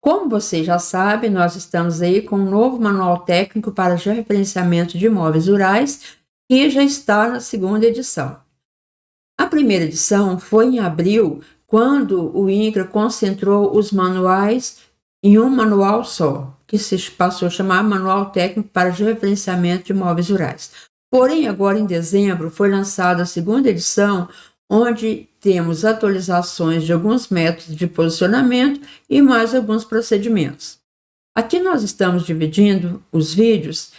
Como vocês já sabem, nós estamos aí com um novo manual técnico para georreferenciamento de imóveis rurais, que já está na segunda edição. A primeira edição foi em abril, quando o INCRA concentrou os manuais em um manual só, que se passou a chamar Manual Técnico para Georreferenciamento de Imóveis Rurais. Porém, agora em dezembro, foi lançada a segunda edição, onde temos atualizações de alguns métodos de posicionamento e mais alguns procedimentos. Aqui nós estamos dividindo os vídeos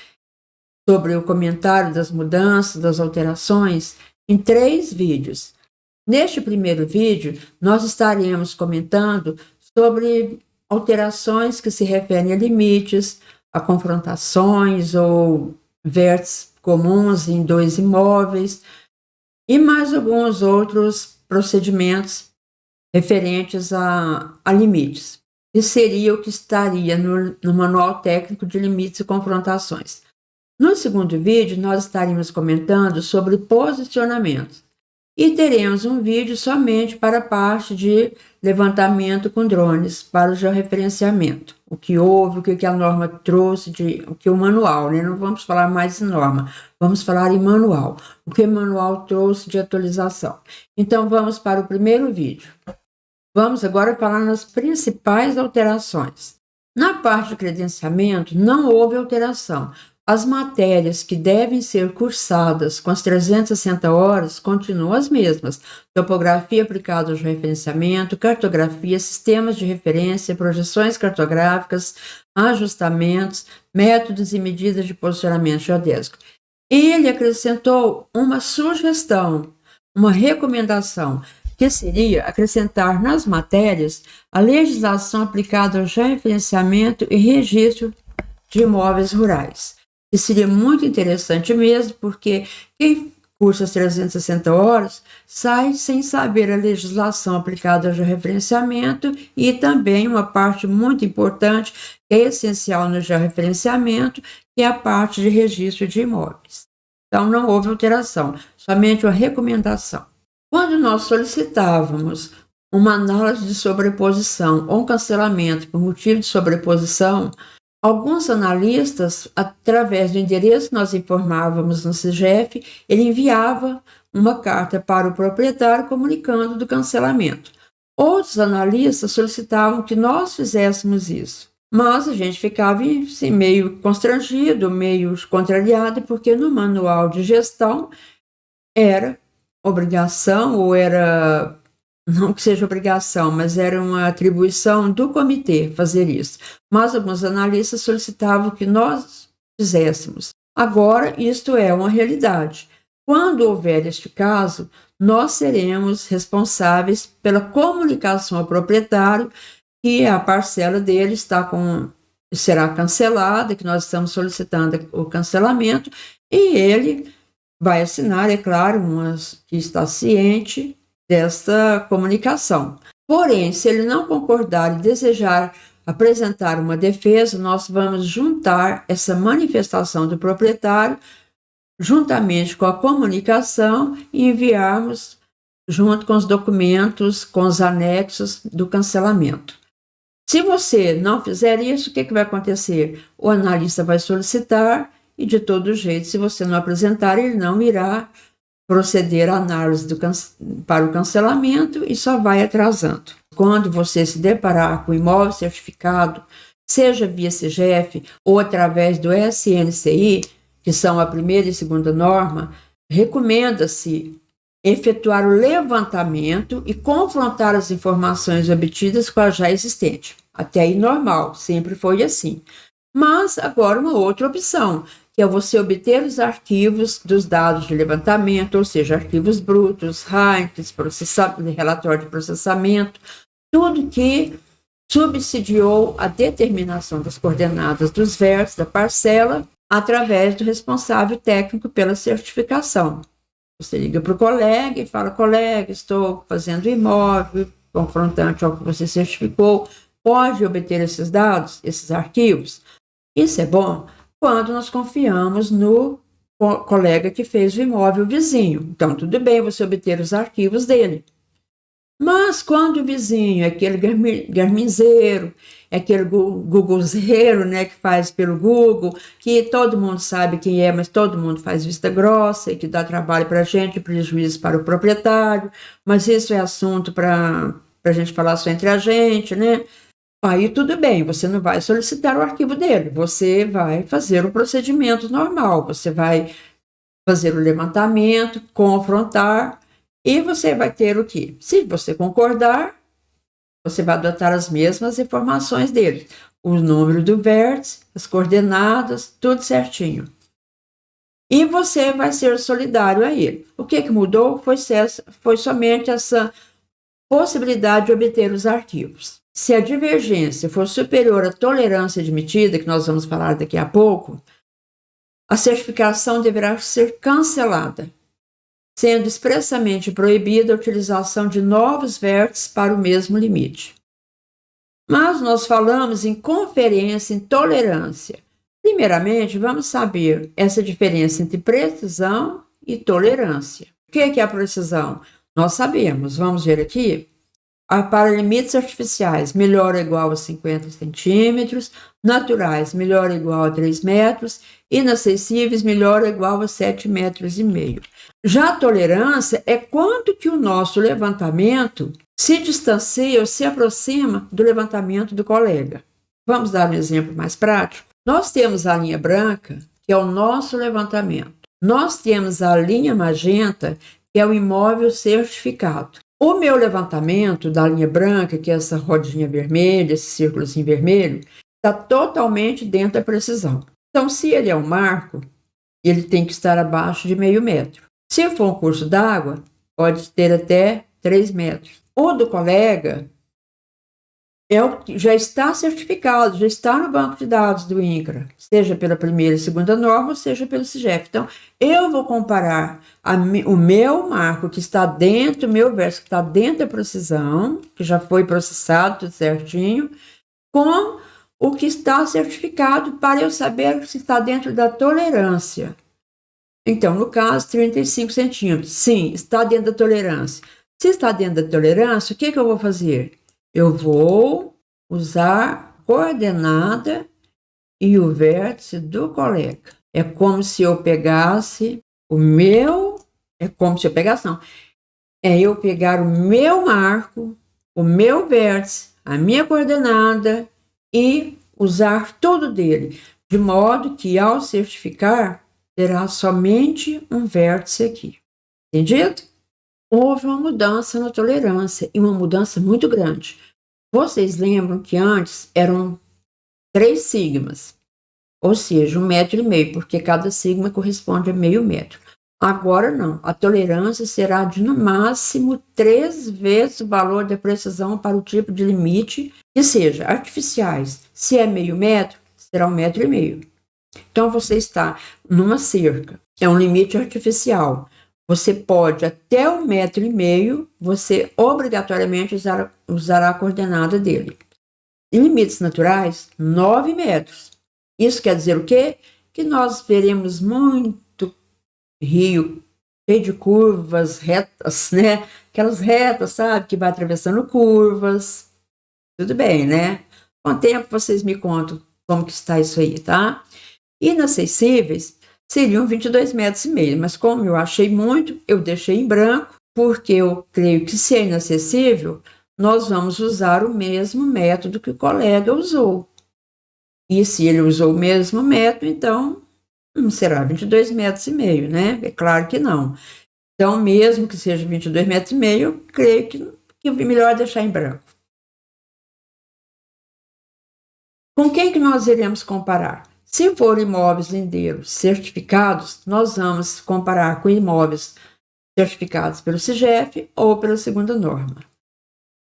sobre o comentário das mudanças, das alterações, em 3 vídeos. Neste primeiro vídeo, nós estaremos comentando sobre alterações que se referem a limites, a confrontações ou vértices comuns em 2 imóveis e mais alguns outros procedimentos referentes a limites, que seria o que estaria no Manual Técnico de Limites e Confrontações. No segundo vídeo, nós estaremos comentando sobre posicionamento e teremos um vídeo somente para a parte de levantamento com drones, para o georreferenciamento. O que houve, o que a norma trouxe, o que o manual, né? Não vamos falar mais em norma, vamos falar em manual. O que o manual trouxe de atualização. Então, vamos para o primeiro vídeo. Vamos agora falar nas principais alterações. Na parte de credenciamento, não houve alteração. As matérias que devem ser cursadas com as 360 horas continuam as mesmas: topografia aplicada ao georreferenciamento, cartografia, sistemas de referência, projeções cartográficas, ajustamentos, métodos e medidas de posicionamento geodésico. Ele acrescentou uma sugestão, uma recomendação, que seria acrescentar nas matérias a legislação aplicada ao georreferenciamento e registro de imóveis rurais. E seria muito interessante mesmo, porque quem cursa as 360 horas sai sem saber a legislação aplicada ao georreferenciamento e também uma parte muito importante, que é essencial no georreferenciamento, que é a parte de registro de imóveis. Então, não houve alteração, somente uma recomendação. Quando nós solicitávamos uma análise de sobreposição ou um cancelamento por motivo de sobreposição, alguns analistas, através do endereço que nós informávamos no CGF, ele enviava uma carta para o proprietário comunicando do cancelamento. Outros analistas solicitavam que nós fizéssemos isso, mas a gente ficava assim, meio constrangido, meio contrariado, porque no manual de gestão era obrigação, ou era, não que seja obrigação, mas era uma atribuição do comitê fazer isso. Mas alguns analistas solicitavam que nós fizéssemos. Agora, isto é uma realidade. Quando houver este caso, nós seremos responsáveis pela comunicação ao proprietário que a parcela dele será cancelada, que nós estamos solicitando o cancelamento, e ele vai assinar, é claro, que está ciente desta comunicação. Porém, se ele não concordar e desejar apresentar uma defesa, nós vamos juntar essa manifestação do proprietário juntamente com a comunicação e enviarmos junto com os documentos, com os anexos do cancelamento. Se você não fizer isso, o que vai acontecer? O analista vai solicitar e, de todo jeito, se você não apresentar, ele não irá proceder à análise para o cancelamento e só vai atrasando. Quando você se deparar com o imóvel certificado, seja via CGF ou através do SNCI, que são a primeira e segunda norma, recomenda-se efetuar o levantamento e confrontar as informações obtidas com a já existente. Até aí normal, sempre foi assim. Mas agora uma outra opção, que é você obter os arquivos dos dados de levantamento, ou seja, arquivos brutos, RAINTs, relatório de processamento, tudo que subsidiou a determinação das coordenadas dos vértices da parcela através do responsável técnico pela certificação. Você liga para o colega e fala: colega, estou fazendo imóvel confrontante ao que você certificou, pode obter esses dados, esses arquivos? Isso é bom quando nós confiamos no colega que fez o imóvel vizinho. Então, tudo bem você obter os arquivos dele. Mas quando o vizinho, aquele garminzeiro, aquele googlezeiro, né, que faz pelo Google, que todo mundo sabe quem é, mas todo mundo faz vista grossa e que dá trabalho para a gente, prejuízo para o proprietário, mas isso é assunto para a gente falar só entre a gente, né? Aí tudo bem, você não vai solicitar o arquivo dele, você vai fazer o procedimento normal, você vai fazer o levantamento, confrontar, e você vai ter o quê? Se você concordar, você vai adotar as mesmas informações dele, o número do vértice, as coordenadas, tudo certinho. E você vai ser solidário a ele. O que mudou foi somente essa possibilidade de obter os arquivos. Se a divergência for superior à tolerância admitida, que nós vamos falar daqui a pouco, a certificação deverá ser cancelada, sendo expressamente proibida a utilização de novos vértices para o mesmo limite. Mas nós falamos em conferência, em tolerância. Primeiramente, vamos saber essa diferença entre precisão e tolerância. O que é a precisão? Nós sabemos, vamos ver aqui. Para limites artificiais, melhor ou igual a 50 centímetros, naturais, melhor ou igual a 3 metros, inacessíveis, melhor ou igual a 7,5 metros. Já a tolerância é quanto que o nosso levantamento se distancia ou se aproxima do levantamento do colega. Vamos dar um exemplo mais prático? Nós temos a linha branca, que é o nosso levantamento. Nós temos a linha magenta, que é o imóvel certificado. O meu levantamento da linha branca, que é essa rodinha vermelha, esse círculozinho vermelho, está totalmente dentro da precisão. Então, se ele é um marco, ele tem que estar abaixo de 0,5 metro. Se for um curso d'água, pode ter até 3 metros. O do colega já está certificado, já está no banco de dados do INCRA, seja pela primeira e segunda norma, ou seja pelo CIGEF. Então, eu vou comparar o meu marco que está dentro, o meu verso que está dentro da precisão, que já foi processado tudo certinho, com o que está certificado para eu saber se está dentro da tolerância. Então, no caso, 35 centímetros. Sim, está dentro da tolerância. Se está dentro da tolerância, o que eu vou fazer? Eu vou usar coordenada e o vértice do colega. É como se eu pegasse eu pegar o meu marco, o meu vértice, a minha coordenada e usar tudo dele, de modo que ao certificar, terá somente um vértice aqui. Entendido? Houve uma mudança na tolerância, e uma mudança muito grande. Vocês lembram que antes eram 3 sigmas, ou seja, 1,5 metro, porque cada sigma corresponde a 0,5 metro. Agora não, a tolerância será de no máximo 3 vezes o valor da precisão para o tipo de limite, que seja artificiais. Se é 0,5 metro, será 1,5 metro. Então você está numa cerca, é um limite artificial. Você pode até 1,5 metro, você obrigatoriamente usará a coordenada dele. Em limites naturais, 9 metros. Isso quer dizer o quê? Que nós veremos muito rio cheio de curvas, retas, né? Aquelas retas, sabe? Que vai atravessando curvas. Tudo bem, né? Com o tempo vocês me contam como que está isso aí, tá? Inacessíveis seriam 22,5 metros, mas como eu achei muito, eu deixei em branco, porque eu creio que se é inacessível, nós vamos usar o mesmo método que o colega usou. E se ele usou o mesmo método, então não será 22,5 metros, né? É claro que não. Então, mesmo que seja 22,5 metros, eu creio que é melhor deixar em branco. Com quem que nós iremos comparar? Se for imóveis lindeiros certificados, nós vamos comparar com imóveis certificados pelo CIGEF ou pela segunda norma.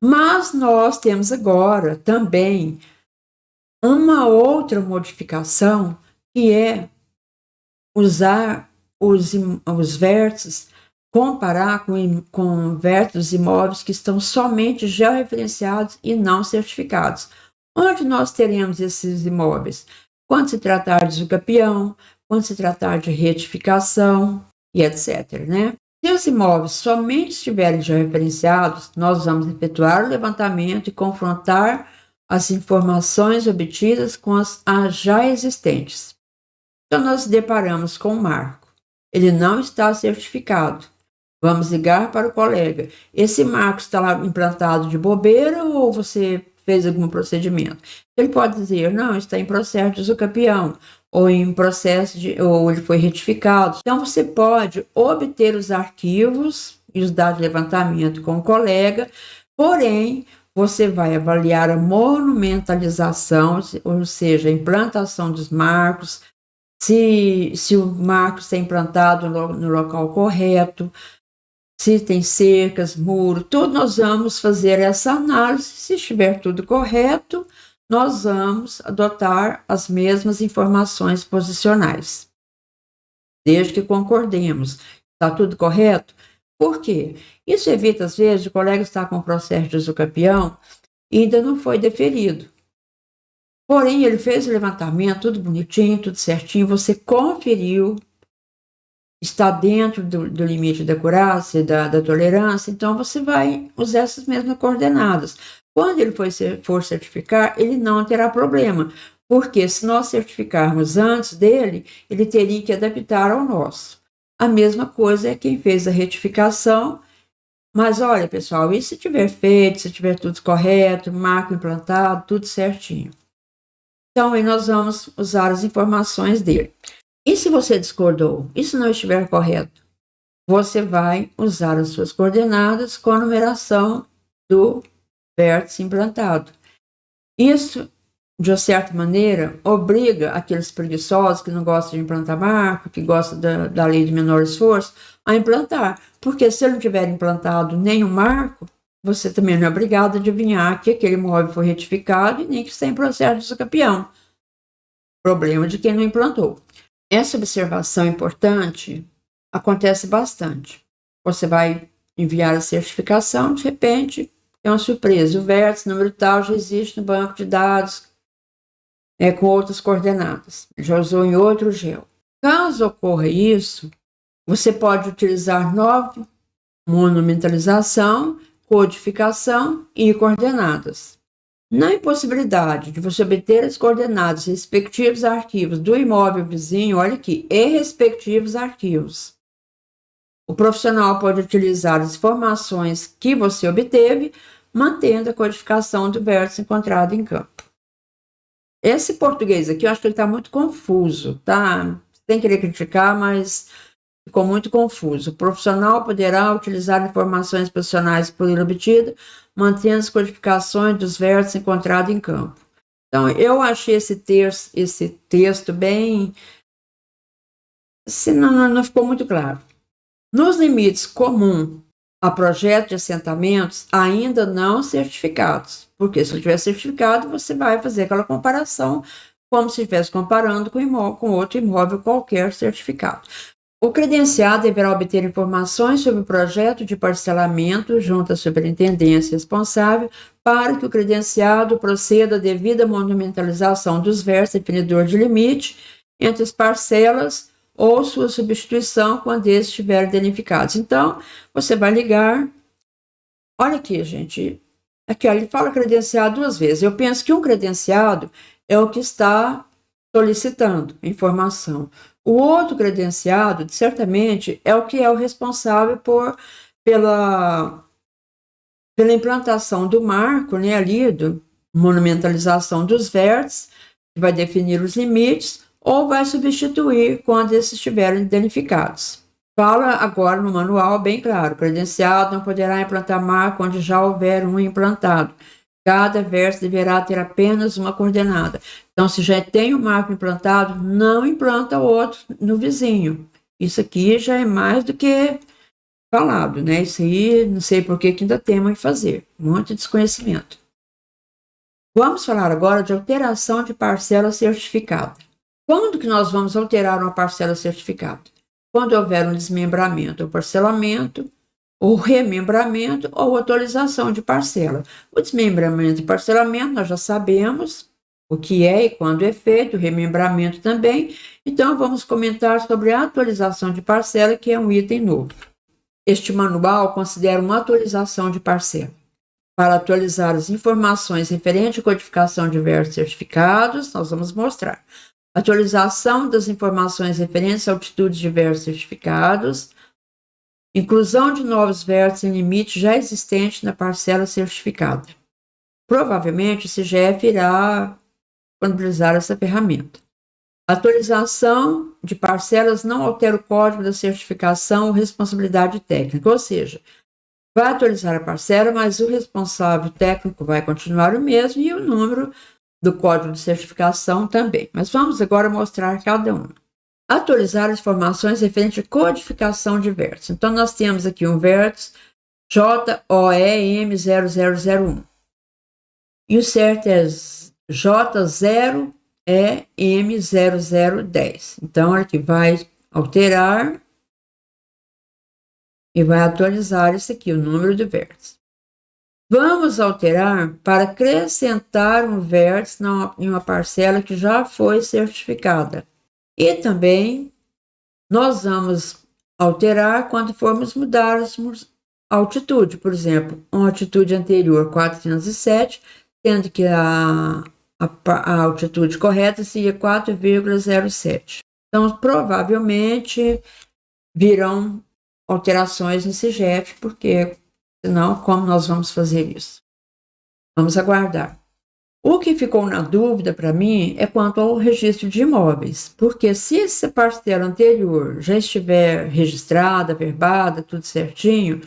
Mas nós temos agora também uma outra modificação, que é usar os vértices, comparar com vértices imóveis que estão somente georreferenciados e não certificados. Onde nós teremos esses imóveis? Quando se tratar de usucapião, quando se tratar de retificação e etc, né? Se os imóveis somente estiverem georreferenciados, nós vamos efetuar o levantamento e confrontar as informações obtidas com as já existentes. Então, nós nos deparamos com o marco. Ele não está certificado. Vamos ligar para o colega. Esse marco está lá implantado de bobeira ou você fez algum procedimento? Ele pode dizer, não, está em processo de usucapião, ou em processo ou ele foi retificado. Então, você pode obter os arquivos e os dados de levantamento com o colega, porém, você vai avaliar a monumentalização, ou seja, a implantação dos marcos, se o marco está implantado no local correto, se tem cercas, muro, tudo nós vamos fazer essa análise. Se estiver tudo correto, nós vamos adotar as mesmas informações posicionais, desde que concordemos. Está tudo correto? Por quê? Isso evita, às vezes, o colega estar com o processo de usucapião e ainda não foi deferido. Porém, ele fez o levantamento, tudo bonitinho, tudo certinho, você conferiu, está dentro do limite da acurácia, da tolerância, então você vai usar essas mesmas coordenadas. Quando ele for certificar, ele não terá problema, porque se nós certificarmos antes dele, ele teria que adaptar ao nosso. A mesma coisa é quem fez a retificação, mas olha, pessoal, e se tiver feito, se tiver tudo correto, marco implantado, tudo certinho. Então, aí nós vamos usar as informações dele. E se você discordou, e se não estiver correto? Você vai usar as suas coordenadas com a numeração do vértice implantado. Isso, de uma certa maneira, obriga aqueles preguiçosos que não gostam de implantar marco, que gostam da lei de menor esforço, a implantar. Porque se ele não tiver implantado nenhum marco, você também não é obrigado a adivinhar que aquele imóvel foi retificado e nem que está em processo de usucapião. Problema de quem não implantou. Essa observação importante acontece bastante. Você vai enviar a certificação, de repente, é uma surpresa. O vértice, número tal, já existe no banco de dados com outras coordenadas. Já usou em outro geo. Caso ocorra isso, você pode utilizar nova monumentalização, codificação e coordenadas. Na impossibilidade de você obter as coordenadas e respectivos arquivos do imóvel vizinho, olha aqui, e respectivos arquivos. O profissional pode utilizar as informações que você obteve, mantendo a codificação do vértice encontrado em campo. Esse português aqui, eu acho que ele está muito confuso, tá? Sem querer criticar, mas ficou muito confuso. O profissional poderá utilizar informações posicionais por ele obtida, mantendo as codificações dos vértices encontrados em campo. Então, eu achei esse texto bem... não ficou muito claro. Nos limites comuns a projeto de assentamentos ainda não certificados, porque se ele tiver certificado, você vai fazer aquela comparação como se estivesse comparando com outro imóvel qualquer certificado. O credenciado deverá obter informações sobre o projeto de parcelamento junto à superintendência responsável para que o credenciado proceda à devida monumentalização dos vértices definidor de limite entre as parcelas ou sua substituição quando esses estiverem danificados. Então, você vai ligar. Olha aqui, gente. Aqui, ele fala credenciado duas vezes. Eu penso que um credenciado é o que está solicitando informação. O outro credenciado, certamente, é o que é o responsável pela implantação do marco, né, ali, do monumentalização dos vértices, que vai definir os limites, ou vai substituir quando esses estiverem danificados. Fala agora no manual bem claro, o credenciado não poderá implantar marco onde já houver um implantado. Cada vértice deverá ter apenas uma coordenada. Então, se já tem um marco implantado, não implanta outro no vizinho. Isso aqui já é mais do que falado, né? Isso aí, não sei por que ainda temos que fazer. Muito desconhecimento. Vamos falar agora de alteração de parcela certificada. Quando que nós vamos alterar uma parcela certificada? Quando houver um desmembramento ou parcelamento, ou remembramento ou atualização de parcela. O desmembramento e parcelamento nós já sabemos o que é e quando é feito, o remembramento também. Então, vamos comentar sobre a atualização de parcela, que é um item novo. Este manual considera uma atualização de parcela. Para atualizar as informações referentes à codificação de versos certificados, nós vamos mostrar atualização das informações referentes a altitudes de versos certificados, inclusão de novos versos em limite já existente na parcela certificada. Provavelmente o CGF irá disponibilizar essa ferramenta. Atualização de parcelas não altera o código da certificação ou responsabilidade técnica, ou seja, vai atualizar a parcela, mas o responsável técnico vai continuar o mesmo e o número do código de certificação também. Mas vamos agora mostrar cada uma. Atualizar as informações referentes à codificação de vértices. Então, nós temos aqui um vértice JOEM0001. E o certo é J0EM0010. Então, aqui vai alterar e vai atualizar isso aqui, o número de vértices. Vamos alterar para acrescentar um vértice em uma parcela que já foi certificada. E também nós vamos alterar quando formos mudar a altitude. Por exemplo, uma altitude anterior 407, sendo que a altitude correta seria 4,07. Então, provavelmente virão alterações no CGF, porque senão, como nós vamos fazer isso? Vamos aguardar. O que ficou na dúvida para mim é quanto ao registro de imóveis, porque se essa parcela anterior já estiver registrada, averbada, tudo certinho,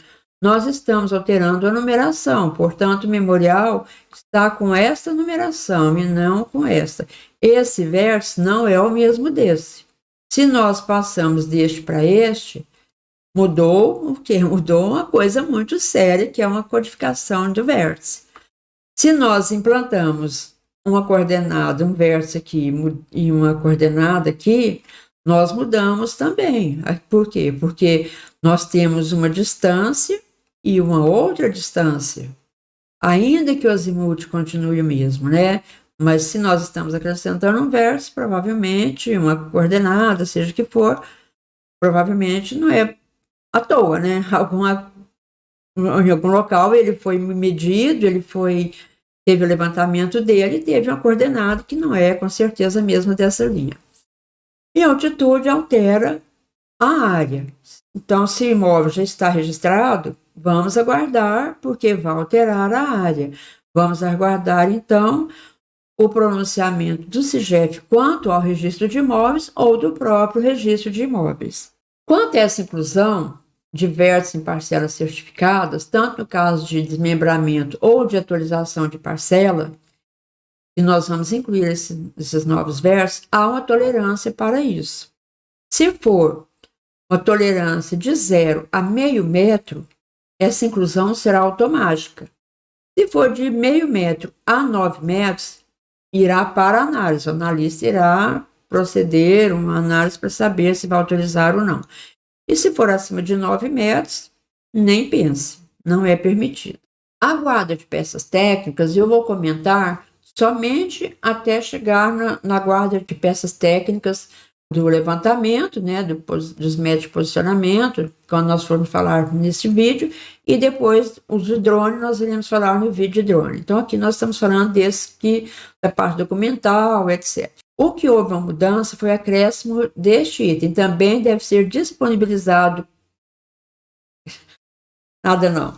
nós estamos alterando a numeração, portanto, o memorial está com esta numeração e não com esta. Esse verso não é o mesmo desse. Se nós passamos deste para este, mudou o quê? Mudou uma coisa muito séria, que é uma codificação do vértice. Se nós implantamos uma coordenada, um vértice aqui e uma coordenada aqui, nós mudamos também. Por quê? Porque nós temos uma distância e uma outra distância. Ainda que o azimuth continue o mesmo, né? Mas se nós estamos acrescentando um vértice, provavelmente uma coordenada, seja o que for, provavelmente não é à toa, né? Em algum local ele foi medido, teve o levantamento dele e teve uma coordenada que não é com certeza a mesma dessa linha. E a altitude altera a área. Então, se o imóvel já está registrado, vamos aguardar, porque vai alterar a área. Vamos aguardar, então, o pronunciamento do CGF quanto ao registro de imóveis ou do próprio registro de imóveis. Quanto a essa inclusão de vértices em parcelas certificadas, tanto no caso de desmembramento ou de atualização de parcela, e nós vamos incluir esses novos vértices, há uma tolerância para isso. Se for uma tolerância de 0 a meio metro, essa inclusão será automática. Se for de meio metro a 9 metros, irá para análise. O analista irá proceder uma análise para saber se vai autorizar ou não. E se for acima de 9 metros, nem pense, não é permitido. A guarda de peças técnicas eu vou comentar somente até chegar na guarda de peças técnicas do levantamento, né, dos métodos de posicionamento, quando nós formos falar nesse vídeo, e depois os de drone, nós iremos falar no vídeo de drone. Então, aqui nós estamos falando da parte documental, etc. O que houve uma mudança foi o acréscimo deste item. Também deve ser disponibilizado. Nada não.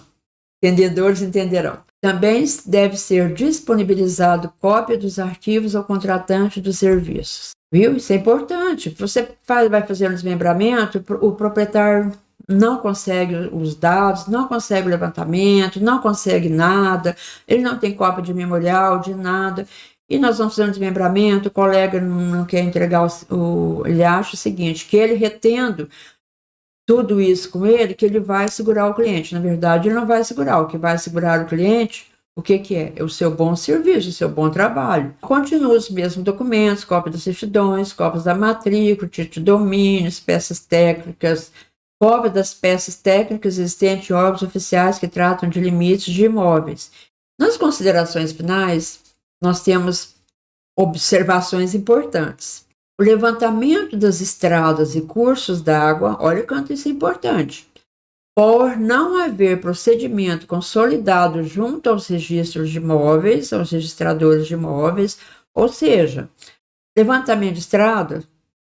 Entendedores entenderão. Também deve ser disponibilizado cópia dos arquivos ao contratante dos serviços. Viu? Isso é importante. Você vai fazer um desmembramento, o proprietário não consegue os dados, não consegue o levantamento, não consegue nada, ele não tem cópia de memorial, de nada. E nós vamos fazer um desmembramento, o colega não quer entregar ele acha o seguinte, que ele retendo tudo isso com ele, que ele vai segurar o cliente. Na verdade, ele não vai segurar. O que vai segurar o cliente, o que é? É o seu bom serviço, o seu bom trabalho. Continua os mesmos documentos, cópia das certidões, cópias da matrícula, título de domínio, peças técnicas, cópia das peças técnicas existentes em órgãos oficiais que tratam de limites de imóveis. Nas considerações finais, nós temos observações importantes. O levantamento das estradas e cursos d'água, olha o quanto isso é importante. por não haver procedimento consolidado junto aos registros de imóveis, aos registradores de imóveis, ou seja, levantamento de estrada,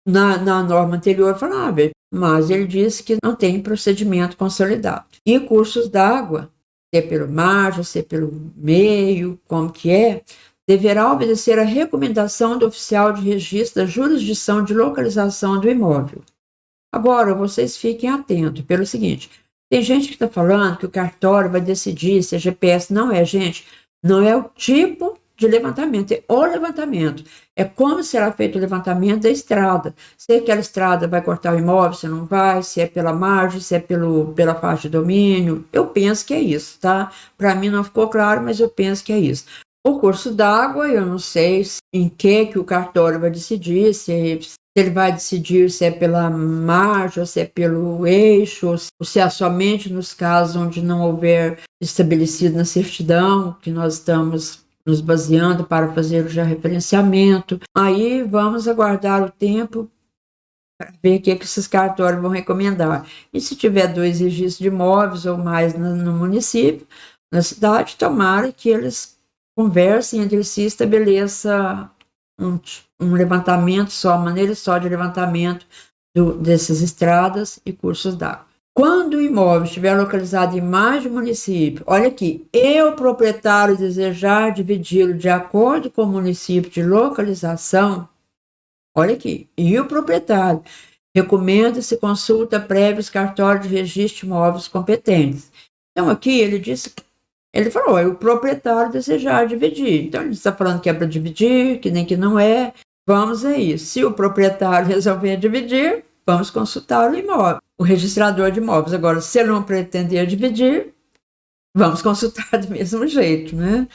na norma anterior falava, mas ele disse que não tem procedimento consolidado. E cursos d'água, se é pelo margem, se é pelo meio, como que é, deverá obedecer à recomendação do oficial de registro da jurisdição de localização do imóvel. Agora, vocês fiquem atentos pelo seguinte, tem gente que está falando que o cartório vai decidir se é GPS. Não é, gente, não é o tipo de levantamento, é o levantamento. É como será feito o levantamento da estrada. Se aquela estrada vai cortar o imóvel, se não vai, se é pela margem, se é pela faixa de domínio. Eu penso que é isso, tá? Para mim não ficou claro, mas eu penso que é isso. O curso d'água, eu não sei em que o cartório vai decidir, se ele vai decidir se é pela margem, ou se é pelo eixo, ou se é somente nos casos onde não houver estabelecido na certidão, que nós estamos nos baseando para fazer o referenciamento. Aí vamos aguardar o tempo para ver o que esses cartórios vão recomendar. E se tiver 2 registros de imóveis ou mais no município, na cidade, tomara que eles conversem entre si e estabeleça um levantamento só, maneira só de levantamento dessas estradas e cursos d'água. Quando o imóvel estiver localizado em mais de um município, olha aqui, e o proprietário desejar dividi-lo de acordo com o município de localização, olha aqui, e o proprietário recomenda-se consulta prévia os cartórios de registro de imóveis competentes. Então aqui ele falou, o proprietário desejar dividir. Então ele está falando que é para dividir, que nem que não é. Vamos aí. Se o proprietário resolver dividir, vamos consultar o imóvel, o registrador de imóveis. Agora, se ele não pretender dividir, vamos consultar do mesmo jeito, né?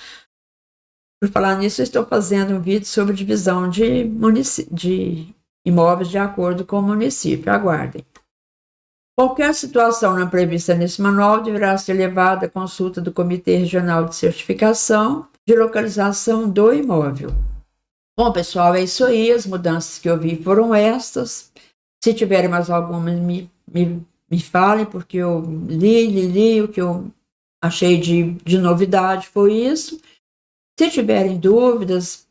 Por falar nisso, eu estou fazendo um vídeo sobre divisão de imóveis de acordo com o município. Aguardem. Qualquer situação não prevista nesse manual deverá ser levada à consulta do Comitê Regional de Certificação de Localização do Imóvel. Bom, pessoal, é isso aí. As mudanças que eu vi foram estas. Se tiverem mais algumas, me falem, porque eu li, o que eu achei de novidade foi isso. Se tiverem dúvidas,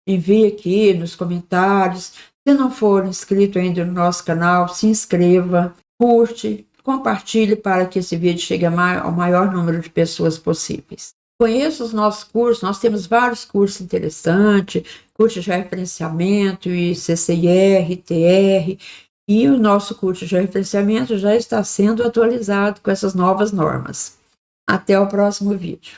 envie aqui nos comentários. Se não for inscrito ainda no nosso canal, se inscreva, curte, compartilhe para que esse vídeo chegue ao maior número de pessoas possíveis. Conheça os nossos cursos, nós temos vários cursos interessantes, curso de referenciamento, e CCIR, TR, e o nosso curso de referenciamento já está sendo atualizado com essas novas normas. Até o próximo vídeo.